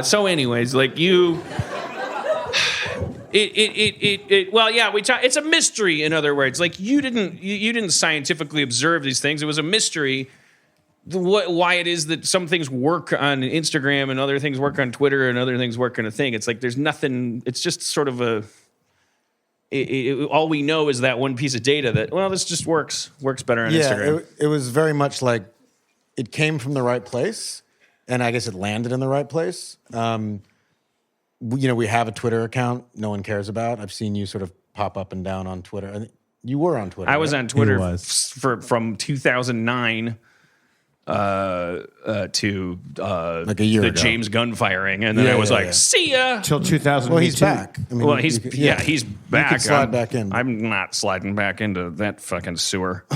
So anyways, like you... Well, yeah, it's a mystery, in other words. Like, you didn't scientifically observe these things. It was a mystery why it is that some things work on Instagram and other things work on Twitter and other things work on a thing. It's like there's nothing... It's just sort of a... all we know is that one piece of data that, well, this just works better on Instagram. It was very much like it came from the right place, and I guess it landed in the right place. We have a Twitter account no one cares about. I've seen you sort of pop up and down on Twitter. And you were on Twitter. I was on Twitter from 2009 to like a year the ago. James Gunn firing, and then I was like, see ya. Till 2000. Well, he's back. I mean, He's back. You could slide back in. I'm not sliding back into that fucking sewer.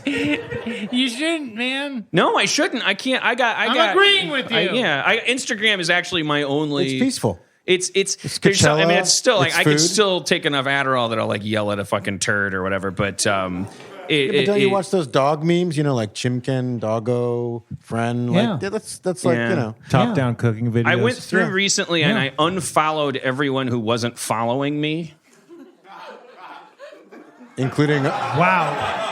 You shouldn't, man. No, I shouldn't. I can't. I'm agreeing with you. Instagram is actually my only. It's peaceful. It's Coachella, I mean, it's still like it's I could food. still take enough Adderall that I'll like yell at a fucking turd or whatever. But But don't you watch those dog memes? Like Chimkin, Doggo, Friend. Like that's like Top-down cooking videos. I went through recently and I unfollowed everyone who wasn't following me, including Wow.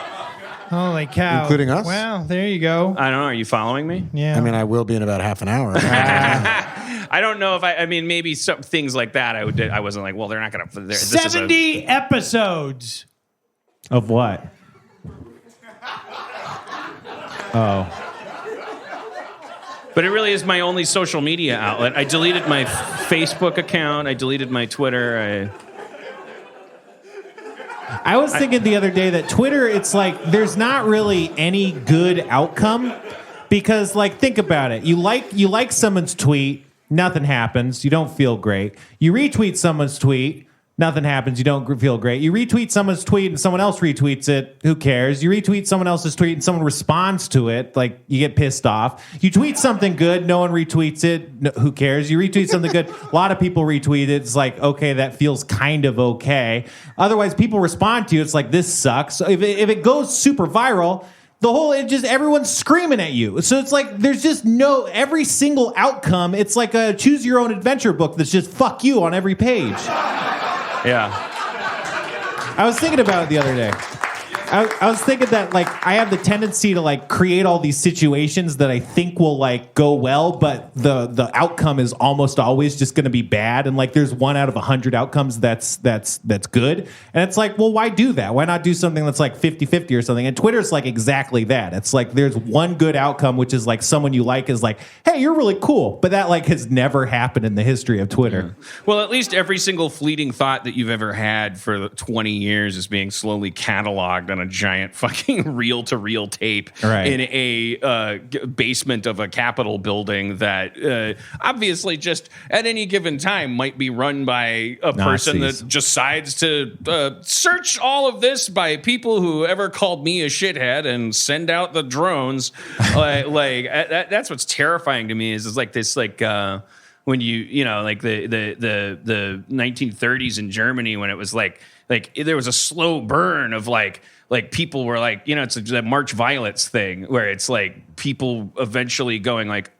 Holy cow. Including us? Well, there you go. I don't know. Are you following me? Yeah. I mean, I will be in about half an hour. I don't know if I mean, maybe some things like that. I wasn't like, well, they're not going to. 70 episodes. Of what? Oh. But it really is my only social media outlet. I deleted my Facebook account. I deleted my Twitter. I was thinking the other day that Twitter, it's like there's not really any good outcome because, like, think about it. You like someone's tweet, nothing happens. You don't feel great. You retweet someone's tweet, nothing happens. You don't feel great. You retweet someone's tweet and someone else retweets it. Who cares? You retweet someone else's tweet and someone responds to it. Like, you get pissed off. You tweet something good. No one retweets it. No, who cares? You retweet something good. A lot of people retweet it. It's like, okay, that feels kind of okay. Otherwise, people respond to you. It's like, this sucks. So if it goes super viral, everyone's screaming at you. So it's like, there's just every single outcome. It's like a choose your own adventure book that's just fuck you on every page. Yeah. I was thinking about it the other day. I was thinking that, like, I have the tendency to, like, create all these situations that I think will, like, go well, but the outcome is almost always just going to be bad. And, like, there's 1 out of 100 outcomes that's good. And it's like, well, why do that? Why not do something that's like 50-50 or something? And Twitter's like exactly that. It's like there's one good outcome, which is like someone you like is like, hey, you're really cool. But that, like, has never happened in the history of Twitter. Yeah. Well, at least every single fleeting thought that you've ever had for 20 years is being slowly cataloged on a giant fucking reel-to-reel tape in a basement of a Capitol building that obviously just at any given time might be run by a person that decides to search all of this by people who ever called me a shithead and send out the drones. That's what's terrifying to me is like this like when like the 1930s in Germany when it was like there was a slow burn of like people were like, it's the March Violets thing where it's like people eventually going like,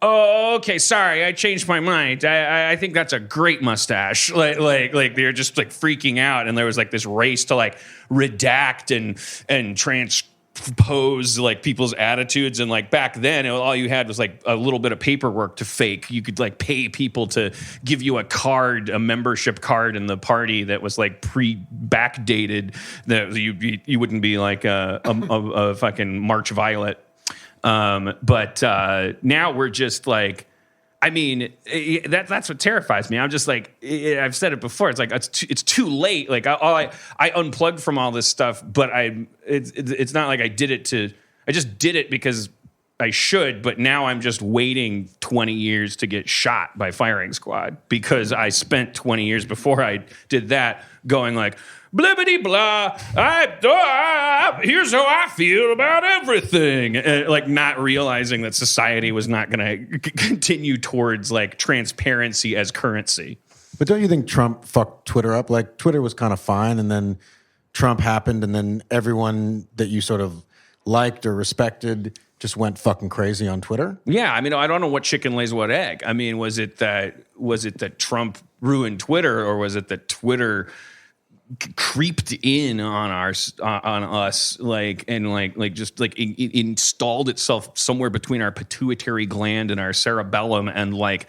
oh, okay, sorry, I changed my mind. I think that's a great mustache. Like they're just like freaking out, and there was like this race to like redact and transpose like people's attitudes. And like back then, all you had was like a little bit of paperwork to fake. You could like pay people to give you a card, a membership card in the party that was like backdated. That you wouldn't be like a fucking March Violet. But now we're just like, I mean, that's what terrifies me. I'm just like, I've said it before. It's like it's too late. Like I unplugged from all this stuff, but it's not like I did it I just did it because I should. But now I'm just waiting 20 years to get shot by firing squad because I spent 20 years before I did that going like, blibbity blah. Here's how I feel about everything. Like not realizing that society was not going to continue towards like transparency as currency. But don't you think Trump fucked Twitter up? Like Twitter was kind of fine, and then Trump happened, and then everyone that you sort of liked or respected just went fucking crazy on Twitter? Yeah, I mean, I don't know what chicken lays what egg. I mean, was it that Trump ruined Twitter, or was it that Twitter creeped in on us, like installed itself somewhere between our pituitary gland and our cerebellum, and like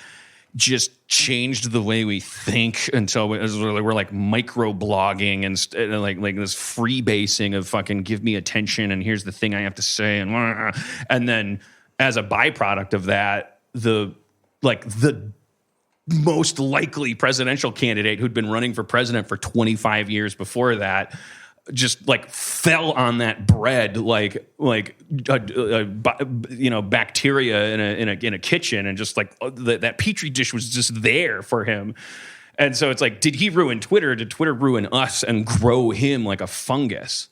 just changed the way we think until we're like micro-blogging and like this freebasing of fucking give me attention and here's the thing I have to say, and then as a byproduct of that, the most likely presidential candidate who'd been running for president for 25 years before that just like fell on that bread like bacteria in a kitchen, and just like that petri dish was just there for him. And so it's like, did he ruin Twitter? Did Twitter ruin us and grow him like a fungus?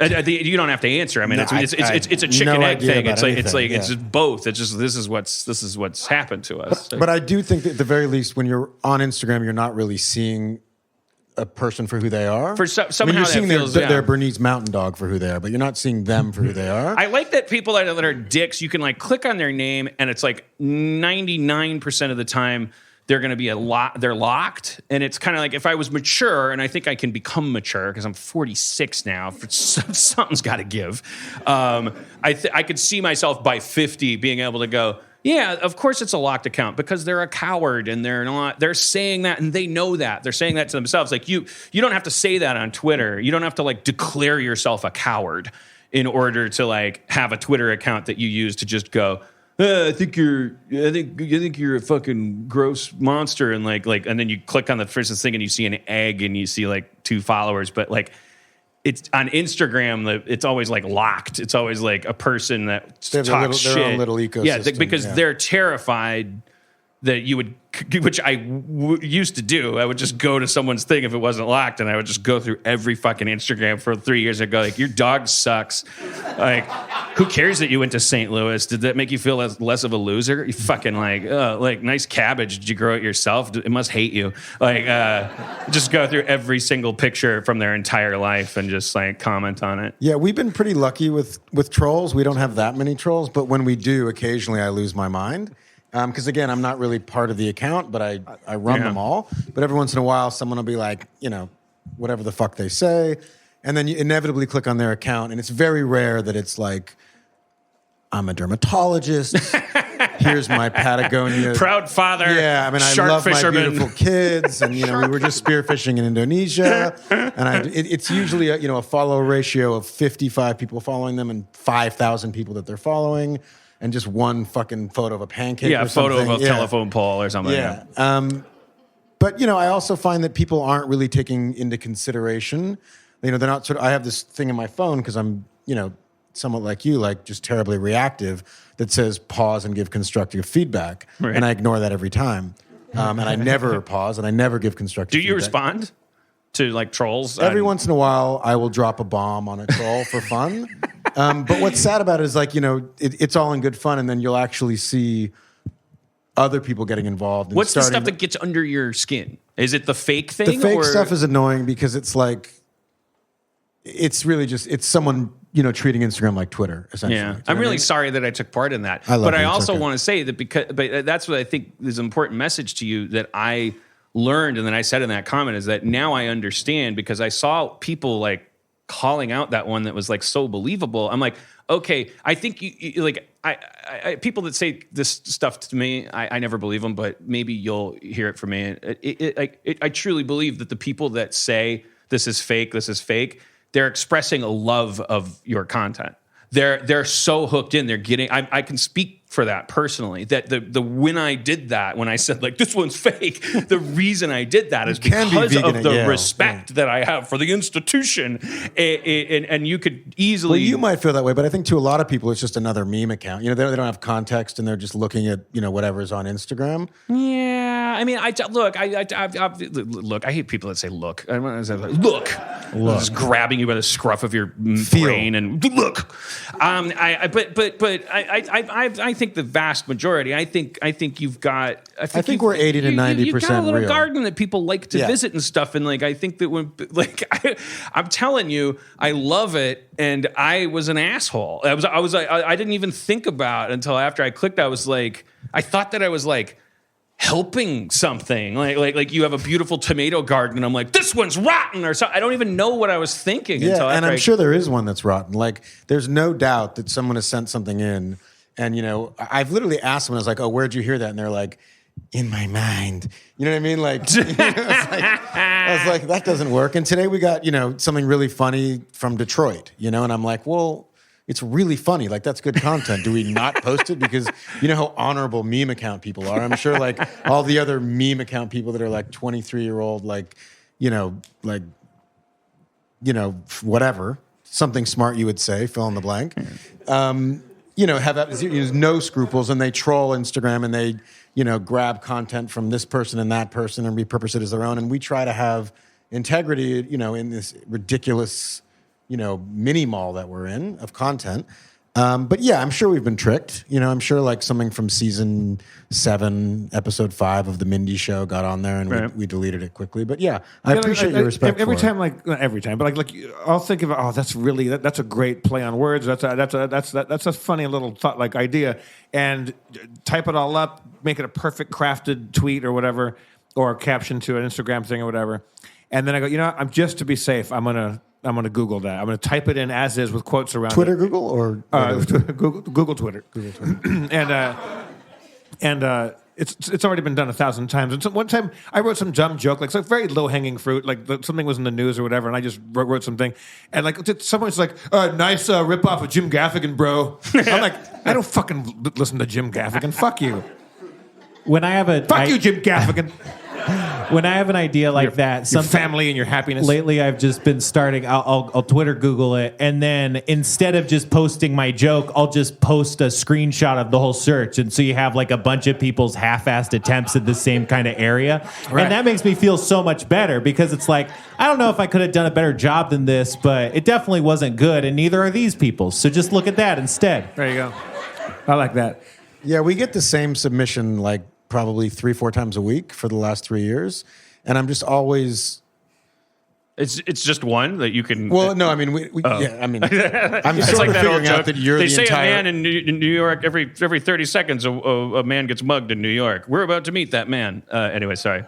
You don't have to answer. I mean, it's a chicken egg thing. It's just both. It's just this is what's happened to us. But I do think that at the very least, when you're on Instagram, you're not really seeing a person for who they are. Somehow you're seeing their their Bernese Mountain Dog for who they are, but you're not seeing them for who they are. I like that people that are dicks, you can like click on their name, and it's like 99% of the time they're going to be they're locked. And it's kind of like, if I was mature, and I think I can become mature because I'm 46 now, something's got to give. I could see myself by 50 being able to go, yeah, of course it's a locked account, because they're a coward and they're saying that, and they know that. They're saying that to themselves. Like you don't have to say that on Twitter. You don't have to like declare yourself a coward in order to like have a Twitter account that you use to just go, I think you're a fucking gross monster, and like and then you click on the first thing and you see an egg and you see like 2 followers, but like it's on Instagram, it's always like locked. It's always like a person that talks shit. Their own little ecosystem. Yeah, because they're terrified that you would, which I used to do. I would just go to someone's thing if it wasn't locked, and I would just go through every fucking Instagram for 3 years and go like, your dog sucks. Like, who cares that you went to St. Louis? Did that make you feel less of a loser? You fucking like nice cabbage. Did you grow it yourself? It must hate you. Like, just go through every single picture from their entire life and just like comment on it. Yeah, we've been pretty lucky with trolls. We don't have that many trolls, but when we do, occasionally I lose my mind. Because again, I'm not really part of the account, but I run them all. But every once in a while, someone will be like, whatever the fuck they say. And then you inevitably click on their account, and it's very rare that it's like, I'm a dermatologist. Here's my Patagonia. Proud father. Yeah, I mean, I love fisherman. My beautiful kids. And, we were just spearfishing in Indonesia. And it's usually a follow ratio of 55 people following them and 5,000 people that they're following. And just one fucking photo of a pancake. Yeah, a photo of a telephone pole or something. Yeah. But I also find that people aren't really taking into consideration. They're not I have this thing in my phone because I'm somewhat like you, like just terribly reactive, that says pause and give constructive feedback, right. And I ignore that every time. And I never pause and I never give constructive. Do you respond to like trolls? Every once in a while, I will drop a bomb on a troll for fun. But what's sad about it is like, it's all in good fun, and then you'll actually see other people getting involved. What's the stuff that gets under your skin? Is it the fake thing? The fake stuff is annoying because it's like, it's really just, it's someone, treating Instagram like Twitter, essentially. Yeah. I'm really sorry that I took part in that. But I also want to say that but that's what I think is an important message to you that I learned, and then I said in that comment, is that now I understand, because I saw people like calling out that one that was like so believable. I'm like, okay, I think you like, I people that say this stuff to me, I never believe them, but maybe you'll hear it from me. I truly believe that the people that say this is fake, they're expressing a love of your content. They're so hooked in. They're getting. I can speak for that personally. That the when I did that, when I said like this one's fake, the reason I did that is because of the respect that I have for the institution. And you could easily. Well, you might feel that way, but I think to a lot of people, it's just another meme account. They don't have context, and they're just looking at whatever's on Instagram. Yeah, I mean, look. I hate people that say "look." I want to say "look." Just grabbing you by the scruff of your brain and look. I think the vast majority. I think you've got. I think we're 80 to 90% You've got a little real. garden that people like to visit and stuff, and like I think that when I'm telling you, I love it, and I was an asshole. I didn't even think about it until after I clicked. I was like, I thought that I was like helping something, like you have a beautiful tomato garden, and I'm like, this one's rotten or something. I don't even know what I was thinking. Yeah, and I'm sure there is one that's rotten. Like, there's no doubt that someone has sent something in, and I've literally asked them. I was like, oh, where'd you hear that? And they're like, in my mind. You know what I mean? Like, I was like, that doesn't work. And today we got, something really funny from Detroit, and I'm like, well, it's really funny. Like, that's good content. Do we not post it? Because you know how honorable meme account people are. I'm sure like all the other meme account people that are like 23-year-old, whatever, something smart you would say, fill in the blank, have no scruples, and they troll Instagram, and they, grab content from this person and that person and repurpose it as their own. And we try to have integrity, in this ridiculous, mini mall that we're in of content. But yeah, I'm sure we've been tricked. I'm sure like something from season 7, episode 5 of the Mindy Show got on there, and we deleted it quickly. But yeah, I appreciate your respect. Every for time, it. not every time, but like I'll think of, oh, that's really that's a great play on words. That's a funny little thought, like idea, and type it all up, make it a perfect crafted tweet or whatever, or a caption to an Instagram thing or whatever, and then I go, I'm just to be safe, I'm gonna Google that. I'm gonna type it in as is with quotes around Twitter, it. Google, or Google Twitter. and it's already been done 1,000 times. And so one time I wrote some dumb joke, like some very low hanging fruit, like something was in the news or whatever, and I just wrote something, and like someone's like, "Nice rip off of Jim Gaffigan, bro." I'm like, I don't fucking listen to Jim Gaffigan. Fuck you. When I have Fuck you, Jim Gaffigan. When I have an idea like that, Your family and your happiness. Lately, I've just been starting. I'll Twitter Google it, and then instead of just posting my joke, I'll just post a screenshot of the whole search, and so you have like a bunch of people's half-assed attempts at the same kind of area, right. And that makes me feel so much better because it's like, I don't know if I could have done a better job than this, but it definitely wasn't good, and neither are these people. So just look at that instead. There you go. I like that. Yeah, we get the same submission like probably 3-4 times a week for the last 3 years, and I'm just always. It's just one that you can. Well, no, I mean yeah, I mean, I'm it's sort like of that figuring old out joke. that you're they the say entire. a man in New York every 30 seconds a man gets mugged in New York. We're about to meet that man. Anyway, sorry.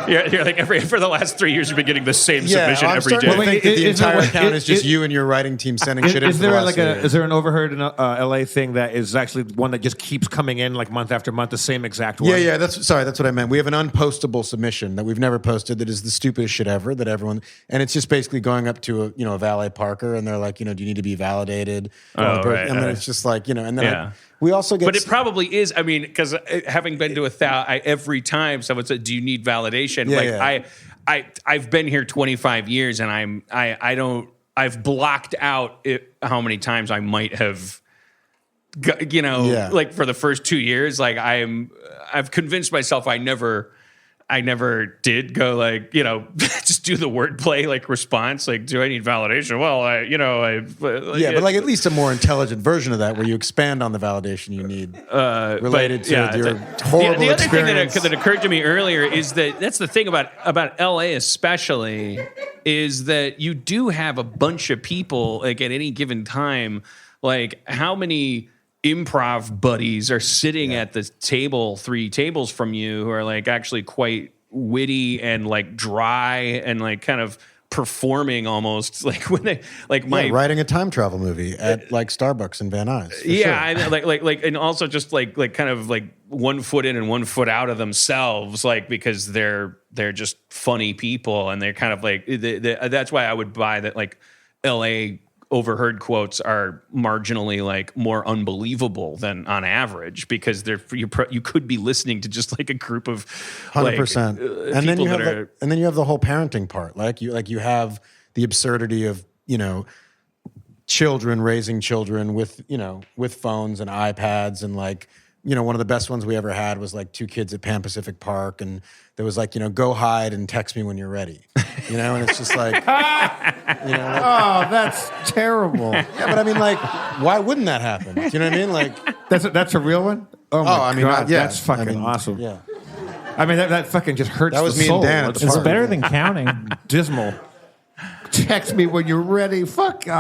You're like for the last 3 years you've been getting the same submission I'm every starting day. to think that the Is there entire one- account is just is- you and your writing team sending shit in. Is for the there last like 3 a years. is there an Overheard in LA thing that is actually one that just keeps coming in like month after month, the same exact one? Yeah, that's what I meant. We have an unpostable submission that we've never posted that is the stupidest shit ever that everyone, and it's just basically going up to a valet parker, and they're like, do you need to be validated? Right, and then it's just like, and then we also get. But it probably is. I mean, because having been to 1,000, every time someone said, "Do you need validation?" I've been here 25 years, and I've blocked out how many times I might have. Like for the first 2 years, like I've convinced myself I never did go like, just do the wordplay like response. Like, do I need validation? Well, but like at least a more intelligent version of that where you expand on the validation you need related to your horrible the other experience. thing that occurred to me earlier is that's the thing about LA especially is that you do have a bunch of people like at any given time, like how many improv buddies are sitting at the table 3 tables from you who are like actually quite witty and like dry and like kind of performing almost like when they like writing a time travel movie at like Starbucks in Van Nuys. Yeah, sure. like and also just like kind of like 1 foot in and 1 foot out of themselves, like because they're just funny people and they're kind of like that's why I would buy that like LA Overheard quotes are marginally like more unbelievable than on average because you could be listening to just like a group of 100%. And then you have the whole parenting part. Like you have the absurdity of children raising children with with phones and iPads and like one of the best ones we ever had was like 2 kids at Pan Pacific Park, and there was like, go hide and text me when you're ready, and it's just like, Oh, that's terrible. yeah, but I mean, like, why wouldn't that happen? Do you know what I mean? Like, That's a real one? Oh, my God. yeah, That's fucking awesome. Yeah. I mean, that fucking just hurts That was the me soul. and Dan at That's the It's park. better than counting. dismal. Text me when you're ready. Fuck off.